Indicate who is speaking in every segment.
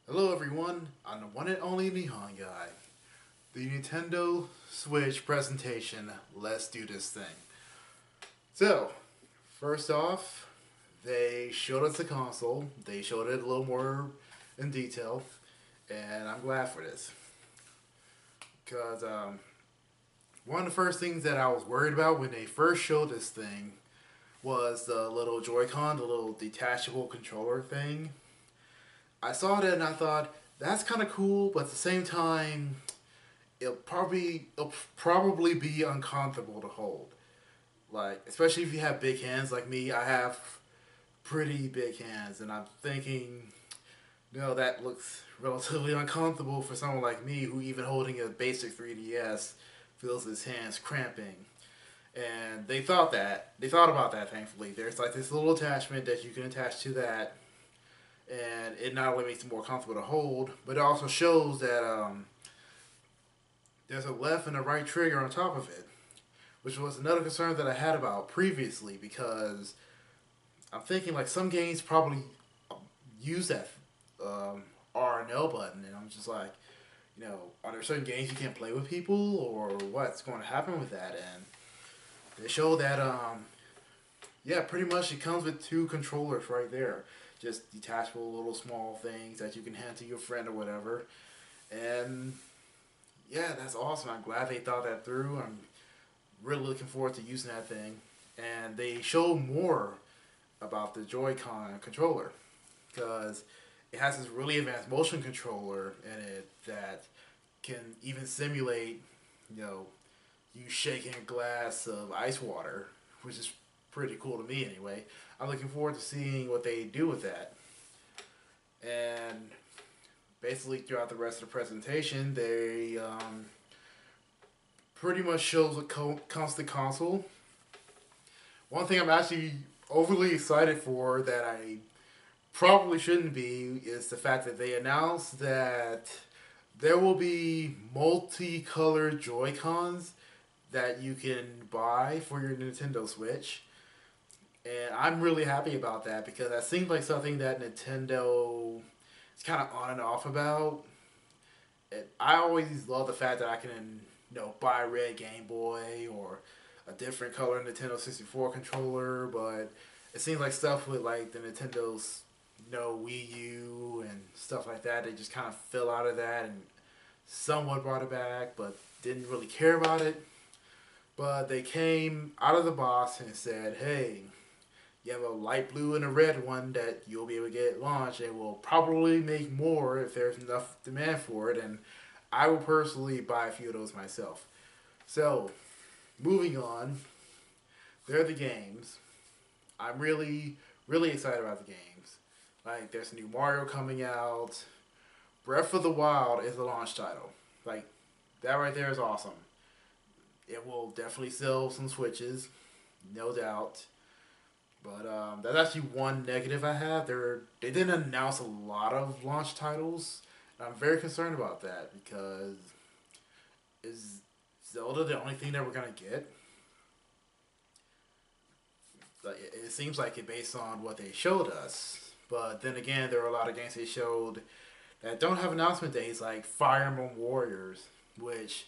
Speaker 1: Hello everyone, I'm the one and only Nihonguy. The Nintendo Switch presentation, let's do this thing. So, first off, they showed us the console, they showed it a little more in detail, and I'm glad for this. Because one of the first things that I was worried about when they first showed this thing was the little Joy-Con, the little detachable controller thing. I saw that and I thought, that's kind of cool, but at the same time, it'll probably be uncomfortable to hold. Like especially if you have big hands like me, I have pretty big hands, and I'm thinking, that looks relatively uncomfortable for someone like me who even holding a basic 3DS feels his hands cramping. And they thought about that. Thankfully, there's like this little attachment that you can attach to that, and it not only makes it more comfortable to hold, but it also shows that there's a left and a right trigger on top of it, which was another concern that I had about previously because I'm thinking like some games probably use that um, R and L button, and I'm just like, are there certain games you can't play with people, or what's going to happen with that? And they show that, yeah, pretty much it comes with two controllers right there, just detachable little small things that you can hand to your friend or whatever, and yeah, that's awesome. I'm glad they thought that through. I'm really looking forward to using that thing. And they showed more about the Joy-Con controller because it has this really advanced motion controller in it that can even simulate, you know, you shaking a glass of ice water, which is pretty cool to me anyway. I'm looking forward to seeing what they do with that. And basically, throughout the rest of the presentation, they pretty much shows what comes to the console. One thing I'm actually overly excited for that I probably shouldn't be is the fact that they announced that there will be multicolored Joy Cons that you can buy for your Nintendo Switch. And I'm really happy about that because that seems like something that Nintendo is kind of on and off about. And I always love the fact that I can, buy a red Game Boy or a different color Nintendo 64 controller, but it seems like stuff with like the Nintendo's, Wii U and stuff like that, they just kind of fell out of that and somewhat brought it back, but didn't really care about it. But they came out of the box and said, hey, you have a light blue and a red one that you'll be able to get launched, and will probably make more if there's enough demand for it. And I will personally buy a few of those myself. So, moving on, they're the games. I'm really, really excited about the games. Like, there's a new Mario coming out. Breath of the Wild is the launch title. Like, that right there is awesome. It will definitely sell some Switches, no doubt. But that's actually one negative I have. They didn't announce a lot of launch titles. And I'm very concerned about that because is Zelda the only thing that we're gonna get? Like, it seems like it based on what they showed us. But then again, there are a lot of games they showed that don't have announcement dates, like Fire Emblem Warriors, which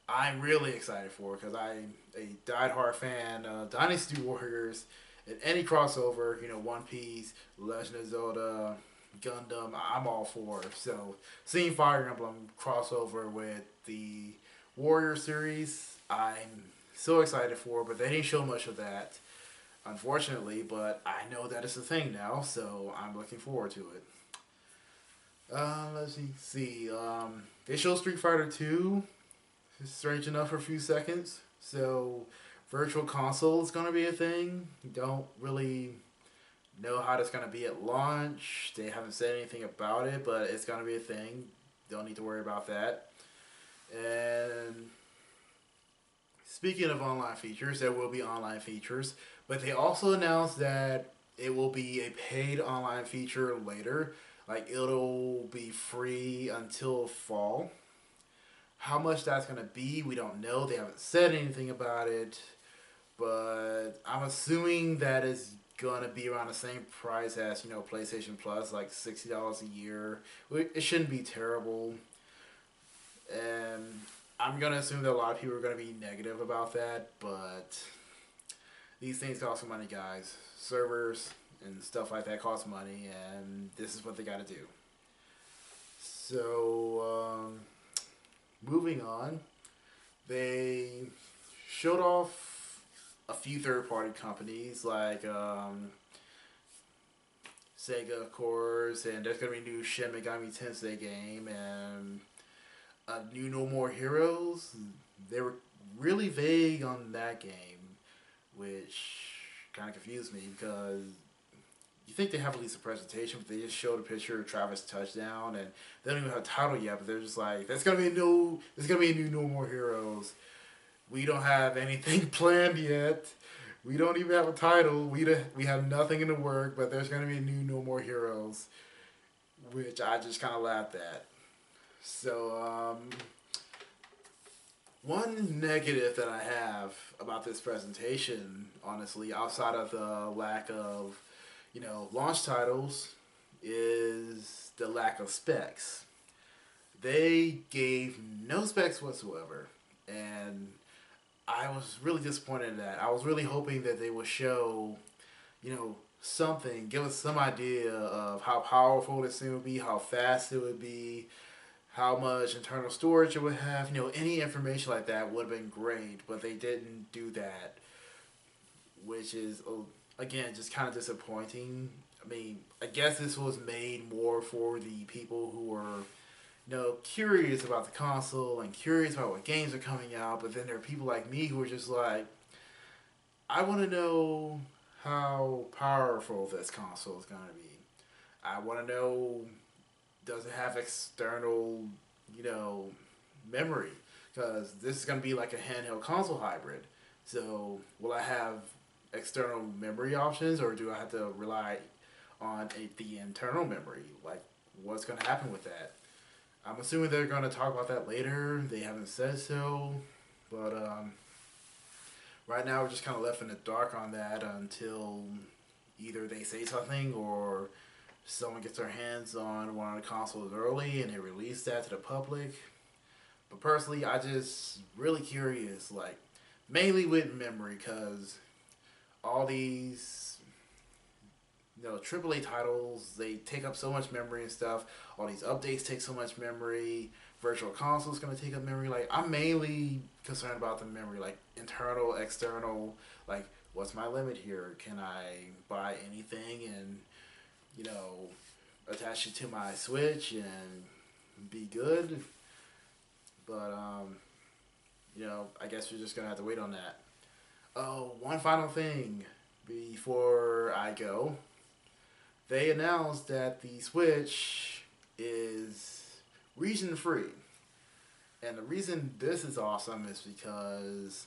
Speaker 1: I'm really excited for because I'm a diehard fan of Dynasty Warriors and any crossover, One Piece, Legend of Zelda, Gundam, I'm all for. So seeing Fire Emblem crossover with the Warrior series, I'm so excited for, but they didn't show much of that, unfortunately, but I know that it's a thing now, so I'm looking forward to it. Let's see. They showed Street Fighter 2, strange enough, for a few seconds. So, virtual console is going to be a thing. Don't really know how that's going to be at launch. They haven't said anything about it, but it's going to be a thing. Don't need to worry about that. And speaking of online features, there will be online features, but they also announced that it will be a paid online feature later. Like, it'll be free until fall. How much that's going to be, we don't know. They haven't said anything about it. But I'm assuming that is gonna be around the same price as PlayStation Plus, like $60 a year. It shouldn't be terrible, and I'm gonna assume that a lot of people are gonna be negative about that, but these things cost money, guys. Servers and stuff like that cost money, and this is what they got to do. So, moving on, they showed off a few third-party companies like Sega, of course, and there's gonna be a new Shin Megami Tensei game and a new No More Heroes. They were really vague on that game, which kind of confused me because you think they have at least a presentation, but they just showed a picture of Travis Touchdown, and they don't even have a title yet. But they're just like, "There's gonna be a new No More Heroes. We don't have anything planned yet. We don't even have a title. We have nothing in the work, but there's gonna be a new No More Heroes," which I just kind of laughed at. So, one negative that I have about this presentation, honestly, outside of the lack of, launch titles, is the lack of specs. They gave no specs whatsoever, and I was really disappointed in that. I was really hoping that they would show, something, give us some idea of how powerful this thing would be, how fast it would be, how much internal storage it would have. Any information like that would have been great, but they didn't do that, which is, again, just kind of disappointing. I mean, I guess this was made more for the people who were, curious about the console and curious about what games are coming out, but then there are people like me who are just like, I want to know how powerful this console is going to be. I want to know, does it have external, memory? Because this is going to be like a handheld console hybrid. So, will I have external memory options, or do I have to rely on the internal memory? Like, what's going to happen with that? I'm assuming they're going to talk about that later. They haven't said so, but right now we're just kind of left in the dark on that until either they say something or someone gets their hands on one of the consoles early and they release that to the public. But personally, I just really curious, like, mainly with memory, because all these AAA titles, they take up so much memory and stuff. All these updates take so much memory. Virtual consoles going to take up memory. Like, I'm mainly concerned about the memory, like internal, external. Like, what's my limit here? Can I buy anything and attach it to my Switch and be good? But I guess we're just gonna have to wait on that. Oh, one final thing before I go. They announced that the Switch is region free. And the reason this is awesome is because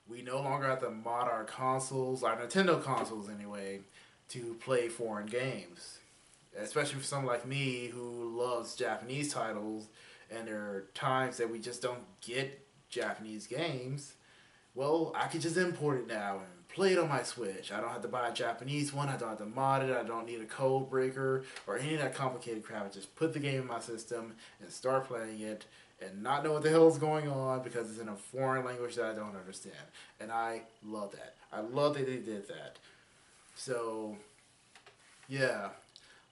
Speaker 1: we no longer have to mod our consoles, our Nintendo consoles anyway, to play foreign games. Especially for someone like me who loves Japanese titles, and there are times that we just don't get Japanese games. Well, I could just import it now and play it on my Switch. I don't have to buy a Japanese one. I don't have to mod it. I don't need a code breaker or any of that complicated crap. I just put the game in my system and start playing it and not know what the hell is going on because it's in a foreign language that I don't understand. And I love that. I love that they did that. So, yeah.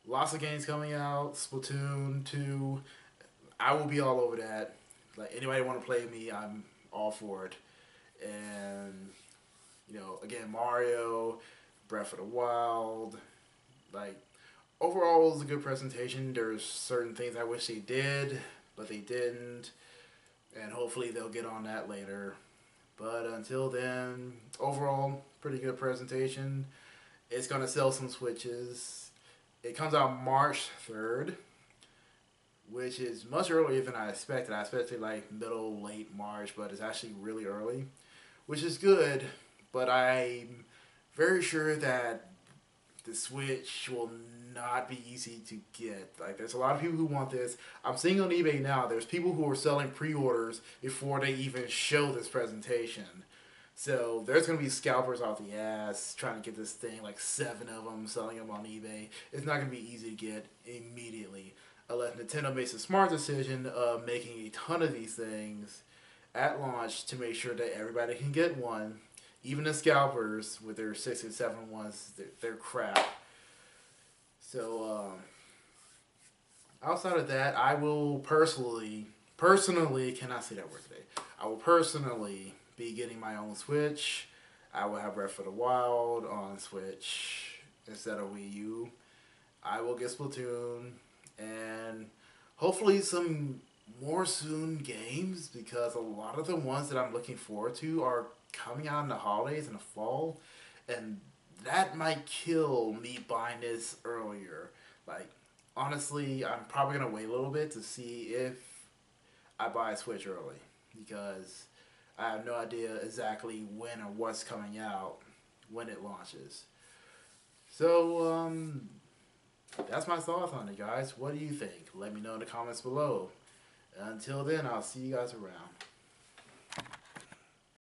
Speaker 1: Lots of games coming out. Splatoon 2. I will be all over that. Like, anybody want to play me, I'm all for it. And, again, Mario, Breath of the Wild. Like, overall, it was a good presentation. There's certain things I wish they did, but they didn't. And hopefully they'll get on that later. But until then, overall, pretty good presentation. It's going to sell some Switches. It comes out March 3rd, which is much earlier than I expected. I expected like middle, late March, but it's actually really early, which is good. But I'm very sure that the Switch will not be easy to get. Like, there's a lot of people who want this. I'm seeing on eBay now, there's people who are selling pre-orders before they even show this presentation. So there's gonna be scalpers off the ass trying to get this thing, like 7 of them, selling them on eBay. It's not gonna be easy to get immediately, unless Nintendo makes a smart decision of making a ton of these things at launch to make sure that everybody can get one. Even the scalpers with their 6 and 7 ones, they're crap. So outside of that, I will personally cannot say that word today. I will personally be getting my own Switch. I will have Breath of the Wild on Switch instead of Wii U. I will get Splatoon and hopefully some more soon games, because a lot of the ones that I'm looking forward to are coming out in the holidays in the fall, and that might kill me buying this earlier. Like, honestly, I'm probably gonna wait a little bit to see if I buy a Switch early, because I have no idea exactly when or what's coming out when it launches. So, that's my thoughts on it, guys. What do you think? Let me know in the comments below. Until then, I'll see you guys around.